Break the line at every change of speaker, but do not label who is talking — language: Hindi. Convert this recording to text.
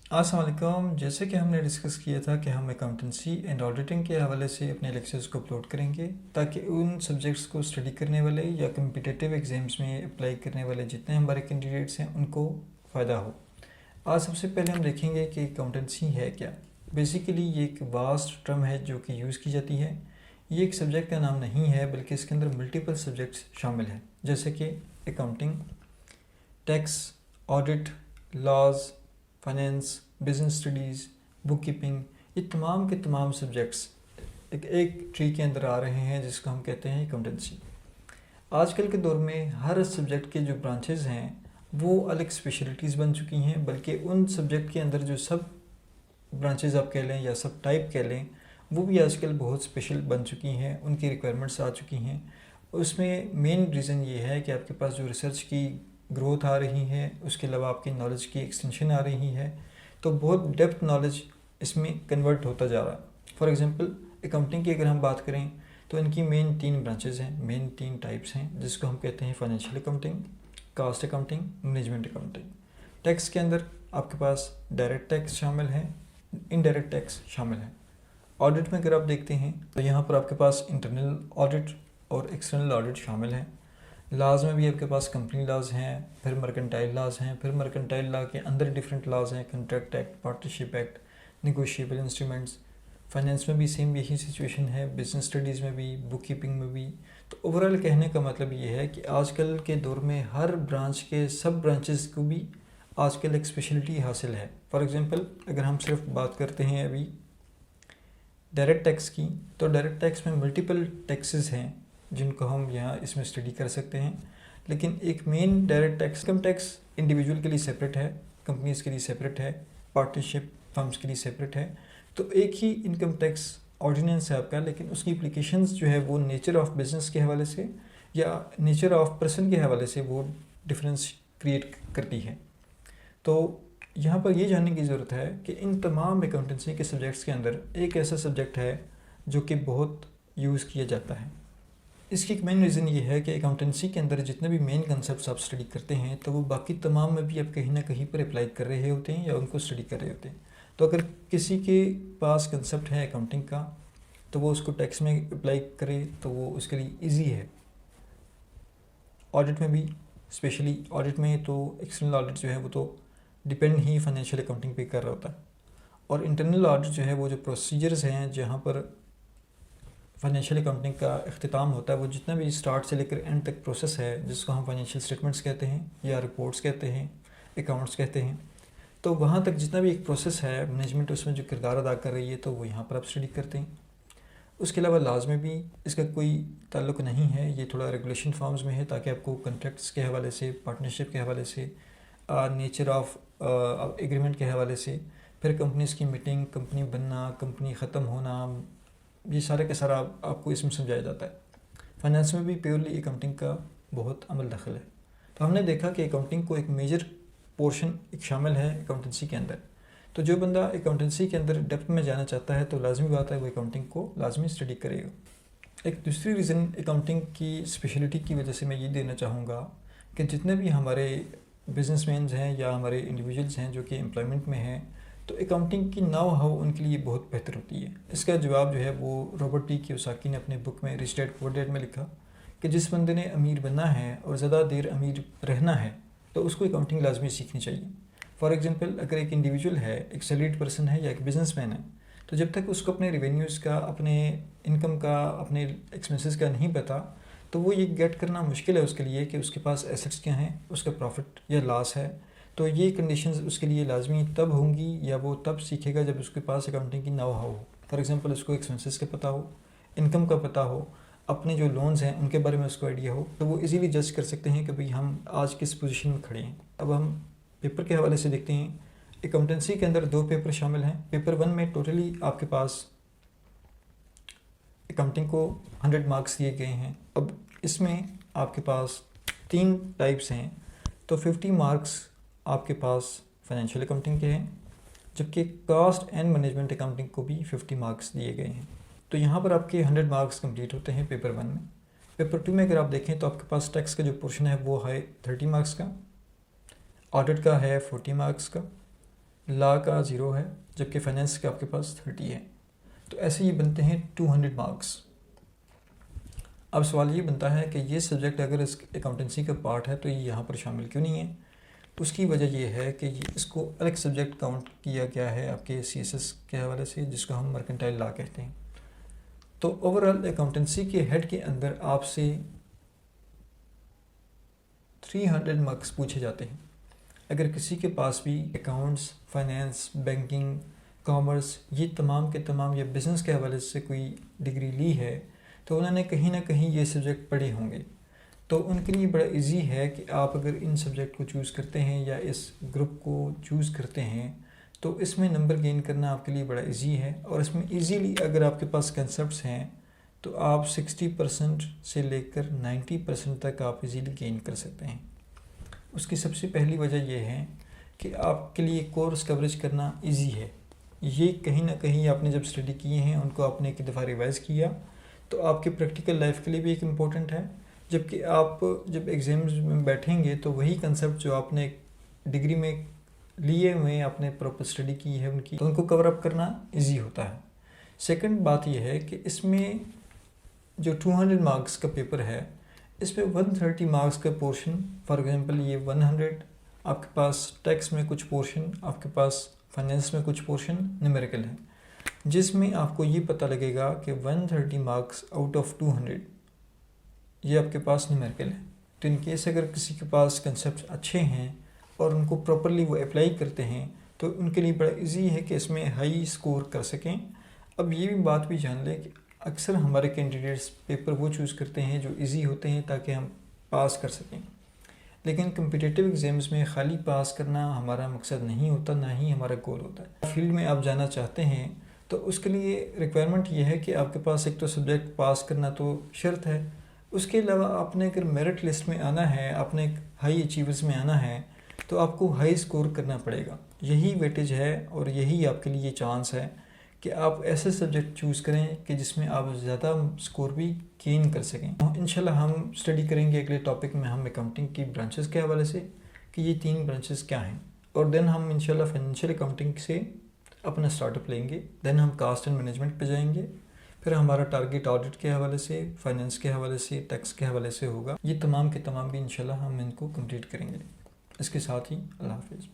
अस्सलाम वालेकुम। जैसे कि हमने डिस्कस किया था कि हम अकाउंटेंसी एंड ऑडिटिंग के हवाले से अपने लेक्चर्स को अपलोड करेंगे ताकि उन सब्जेक्ट्स को स्टडी करने वाले या कम्पिटिटिव एग्ज़ाम्स में अप्लाई करने वाले जितने हमारे कैंडिडेट्स हैं उनको फ़ायदा हो। आज सबसे पहले हम देखेंगे कि अकाउंटेंसी है क्या। बेसिकली ये एक वास्ट टर्म है जो कि यूज़ की जाती है। ये एक सब्जेक्ट का नाम नहीं है बल्कि इसके अंदर मल्टीपल सब्जेक्ट्स शामिल हैं, जैसे कि accounting, tax, audit, laws, finance, business studies, book keeping. ये तमाम के तमाम सब्जेक्ट्स एक ट्री के अंदर आ रहे हैं जिसको हम कहते हैं अकाउंटेंसी। आजकल के दौर में हर सब्जेक्ट के जो ब्रांचेस हैं वो अलग स्पेशलिटीज़ बन चुकी हैं, बल्कि उन सब्जेक्ट के अंदर जो सब ब्रांचेस आप कह लें या सब टाइप कह लें वो भी आजकल बहुत स्पेशल बन चुकी हैं, उनकी रिक्वायरमेंट्स आ चुकी हैं। उसमें मेन रीज़न ये है कि आपके पास जो रिसर्च की ग्रोथ आ रही है, उसके अलावा आपकी नॉलेज की एक्सटेंशन आ रही है, तो बहुत डेप्थ नॉलेज इसमें कन्वर्ट होता जा रहा है। फॉर एग्ज़ाम्पल अकाउंटिंग की अगर हम बात करें तो इनकी मेन 3 ब्रांचेस हैं, मेन 3 टाइप्स हैं जिसको हम कहते हैं financial accounting, cost accounting, management accounting. Tax के अंदर आपके पास डायरेक्ट टैक्स शामिल है, इनडायरेक्ट टैक्स शामिल है। ऑडिट में अगर आप देखते हैं तो यहाँ पर आपके पास इंटरनल ऑडिट और एक्सटर्नल ऑडिट शामिल हैं। लॉज में भी आपके पास कंपनी लॉज हैं, फिर मर्केंटाइल लॉज हैं, फिर मर्केंटाइल लॉ के अंदर डिफरेंट लॉज हैं, contract act, partnership act, negotiable instruments. Finance में भी सेम यही सिचुएशन है, बिजनेस स्टडीज़ में भी, बुक कीपिंग में भी। तो ओवरऑल कहने का मतलब ये है कि आजकल के दौर में हर ब्रांच के सब ब्रांचेस को भी आजकल एक स्पेशलिटी हासिल है। फॉर एग्ज़ाम्पल अगर हम सिर्फ बात करते हैं अभी डायरेक्ट टैक्स की, तो डायरेक्ट टैक्स में मल्टीपल टैक्सेस हैं जिनको हम यहाँ इसमें स्टडी कर सकते हैं। लेकिन एक main direct tax, income tax individual के लिए सेपरेट है, कंपनीज के लिए सेपरेट है, पार्टनरशिप फर्म्स के लिए सेपरेट है। तो एक ही इनकम टैक्स ऑर्डिनेंस है आपका, लेकिन उसकी एप्लीकेशंस जो है वो नेचर ऑफ बिजनेस के हवाले से या नेचर ऑफ पर्सन के हवाले से वो डिफरेंस क्रिएट करती है। तो यहाँ पर ये जानने की ज़रूरत है कि इन तमाम अकाउंटेंसी के सब्जेक्ट्स के अंदर एक ऐसा सब्जेक्ट है जो कि बहुत यूज़ किया जाता है। इसकी एक मेन रीज़न ये है कि अकाउंटेंसी के अंदर जितने भी मेन कंसेप्ट आप स्टडी करते हैं तो वो बाकी तमाम में भी आप कहीं ना कहीं पर अप्लाई कर रहे होते हैं या उनको स्टडी कर रहे होते हैं। तो अगर किसी के पास कंसेप्ट है अकाउंटिंग का तो वो उसको टैक्स में अप्लाई करे तो वो उसके लिए ईजी है। ऑडिट में भी, स्पेशली ऑडिट में तो एक्सटर्नल ऑडिट जो है वो तो डिपेंड ही फाइनेंशियल अकाउंटिंग पे कर रहा होता है। और इंटरनल ऑडिट जो है वो जो प्रोसीजर्स हैं जहाँ पर फाइनेंशियल अकाउंटिंग का अख्तिताम होता है, वो जितना भी स्टार्ट से लेकर एंड तक प्रोसेस है जिसको हम फाइनेंशियल स्टेटमेंट्स कहते हैं या रिपोर्ट्स कहते हैं, अकाउंट्स कहते हैं, तो वहाँ तक जितना भी एक प्रोसेस है मैनेजमेंट उसमें जो किरदार अदा कर रही है तो वो यहाँ पर आप स्टडी करते हैं। उसके अलावा लॉज में भी इसका कोई ताल्लुक़ नहीं है, ये थोड़ा रेगुलेशन फॉर्म्स में है ताकि आपको कॉन्ट्रैक्ट्स के हवाले से, पार्टनरशिप के हवाले से, नेचर ऑफ एग्रीमेंट के हवाले से, फिर कंपनीज की मीटिंग, कंपनी बनना, कंपनी ख़त्म होना, ये सारे का सारा आपको इसमें समझाया जाता है। फाइनेंस में भी प्योरली अकाउंटिंग का बहुत अमल दखल है। तो हमने देखा कि अकाउंटिंग को एक मेजर पोर्शन एक शामिल है अकाउंटेंसी के अंदर। तो जो बंदा अकाउंटेंसी के अंदर डेप्थ में जाना चाहता है तो लाजमी बात है वो अकाउंटिंग को लाजमी स्टडी करेगा। एक दूसरी रीज़न अकाउंटिंग की स्पेशलिटी की वजह से मैं ये देना चाहूँगा कि जितने भी हमारे बिजनेसमैन हैं या हमारे इंडिविजुअल्स हैं जो कि एम्प्लॉयमेंट में हैं तो अकाउंटिंग की नाव हाउ उनके लिए बहुत बेहतर होती है। इसका जवाब जो है वो रॉबर्ट टी कियोसाकी ने अपने बुक में रिच डैड पुअर डैड में लिखा कि जिस बंदे ने अमीर बनना है और ज़्यादा देर अमीर रहना है तो उसको अकाउंटिंग लाजमी सीखनी चाहिए। फॉर एग्ज़ाम्पल अगर एक इंडिविजुअल है, एक सैलरीड पर्सन है या एक बिजनेसमैन है, तो जब तक उसको अपने रेवेन्यूज़ का, अपने इनकम का, अपने एक्सपेंसेस का नहीं पता तो वो ये गेट करना मुश्किल है उसके लिए कि उसके पास एसेट्स क्या हैं, उसका प्रॉफिट या लॉस है। तो ये कंडीशंस उसके लिए लाजमी तब होंगी या वो तब सीखेगा जब उसके पास अकाउंटिंग की नाव हाउ हो। फॉर एग्जांपल उसको एक्सपेंसेस का पता हो, इनकम का पता हो, अपने जो लोन्स हैं उनके बारे में उसको आइडिया हो, तो वो इजीली जज कर सकते हैं कि भाई हम आज किस पोजीशन में खड़े हैं। अब हम पेपर के हवाले से देखते हैं। अकाउंटेंसी के अंदर 2 पेपर शामिल हैं। पेपर 1 में टोटली आपके पास अकाउंटिंग को 100 मार्क्स दिए गए हैं। अब इसमें आपके पास 3 टाइप्स हैं, तो 50 मार्क्स आपके पास फाइनेंशियल अकाउंटिंग के हैं, जबकि कॉस्ट एंड मैनेजमेंट अकाउंटिंग को भी 50 मार्क्स दिए गए हैं। तो यहाँ पर आपके 100 मार्क्स कंप्लीट होते हैं पेपर 1 में। पेपर 2 में अगर आप देखें तो आपके पास टैक्स का जो पोर्शन है वो है 30 मार्क्स का, ऑडिट का है 40 मार्क्स का, लॉ का 0 है, जबकि फाइनेंस का आपके पास 30 है। तो ऐसे ये बनते हैं 200 मार्क्स। अब सवाल ये बनता है कि ये सब्जेक्ट अगर इस अकाउंटेंसी का पार्ट है तो ये यहाँ पर शामिल क्यों नहीं है। तो उसकी वजह ये है कि इसको अलग सब्जेक्ट काउंट किया गया है आपके CSS के हवाले से, जिसको हम मर्केंटाइल लॉ कहते हैं। तो ओवरऑल अकाउंटेंसी के हेड के अंदर आपसे 300 मार्क्स पूछे जाते हैं। अगर किसी के पास भी अकाउंट्स, फाइनेंस, बैंकिंग, कॉमर्स, ये तमाम के तमाम या बिज़नेस के हवाले से कोई डिग्री ली है तो उन्होंने कहीं ना कहीं ये सब्जेक्ट पढ़े होंगे। तो उनके लिए बड़ा इजी है कि आप अगर इन सब्जेक्ट को चूज़ करते हैं या इस ग्रुप को चूज़ करते हैं तो इसमें नंबर गेन करना आपके लिए बड़ा इजी है। और इसमें इजीली अगर आपके पास कंसेप्ट्स हैं तो आप 60% से लेकर 90% तक आप इजीली गेन कर सकते हैं। उसकी सबसे पहली वजह यह है कि आपके लिए कोर्स कवरेज करना इजी है। ये कहीं ना कहीं आपने जब स्टडी किए हैं उनको आपने एक दफ़ा रिवाइज़ किया तो आपके प्रैक्टिकल लाइफ के लिए भी एक इम्पोर्टेंट है। जबकि आप जब एग्ज़ाम्स में बैठेंगे तो वही कंसेप्ट जो आपने डिग्री में लिए हुए आपने प्रॉपर स्टडी की है उनकी, तो उनको कवर अप करना इजी होता है। सेकंड बात यह है कि इसमें जो 200 मार्क्स का पेपर है इसमें 130 मार्क्स का पोर्शन, फॉर एग्जांपल ये 100 आपके पास टैक्स में कुछ पोर्शन, आपके पास फाइनेंस में कुछ पोर्शन न्यूमेरिकल है, जिसमें आपको ये पता लगेगा कि 130 मार्क्स आउट ऑफ 200 ये आपके पास न्यूमेरिकल है। तो इन केस अगर किसी के पास कंसेप्ट अच्छे हैं और उनको प्रॉपरली वो अप्लाई करते हैं तो उनके लिए बड़ा इजी है कि इसमें हाई स्कोर कर सकें। अब ये भी बात भी जान लें कि अक्सर हमारे कैंडिडेट्स पेपर वो चूज़ करते हैं जो इजी होते हैं ताकि हम पास कर सकें, लेकिन कम्पिटिटिव एग्ज़ाम्स में खाली पास करना हमारा मकसद नहीं होता, ना ही हमारा गोल होता है। फील्ड में आप जाना चाहते हैं तो उसके लिए रिक्वायरमेंट ये है कि आपके पास एक तो सब्जेक्ट पास करना तो शर्त है, उसके अलावा आपने अगर मेरिट लिस्ट में आना है, आपने एक हाई अचीवर्स में आना है तो आपको हाई स्कोर करना पड़ेगा। यही वेटेज है और यही आपके लिए चांस है कि आप ऐसे सब्जेक्ट चूज़ करें कि जिसमें आप ज़्यादा स्कोर भी गेन कर सकें। इंशाल्लाह हम स्टडी करेंगे अगले टॉपिक में हम अकाउंटिंग की ब्रांचेस के हवाले से कि ये 3 ब्रांचेस क्या हैं, और देन हम इंशाल्लाह फाइनेंशियल अकाउंटिंग से अपना स्टार्टअप लेंगे, देन हम कास्ट एंड मैनेजमेंट पे जाएंगे, फिर हमारा टारगेट ऑडिट के हवाले से, फाइनेंस के हवाले से, टैक्स के हवाले से होगा। ये तमाम के तमाम भी इंशाल्लाह हम इनको कंप्लीट करेंगे। इसके साथ ही अल्लाह हाफिज़।